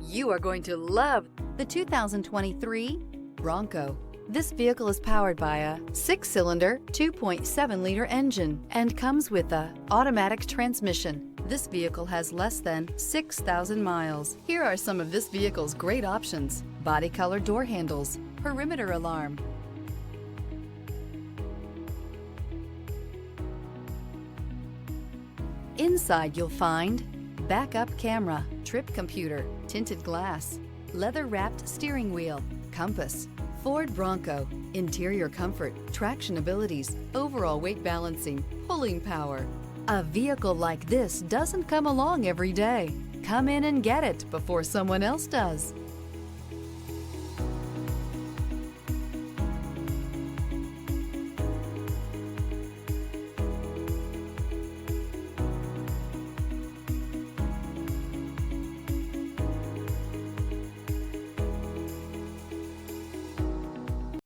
You are going to love the 2023 Bronco. This vehicle is powered by a 6-cylinder, 2.7-liter engine and comes with a automatic transmission. This vehicle has less than 6,000 miles. Here are some of this vehicle's great options: body color door handles, perimeter alarm. Inside you'll find backup camera, trip computer, tinted glass, leather-wrapped steering wheel, compass, Ford Bronco, interior comfort, traction abilities, overall weight balancing, pulling power. A vehicle like this doesn't come along every day. Come in and get it before someone else does.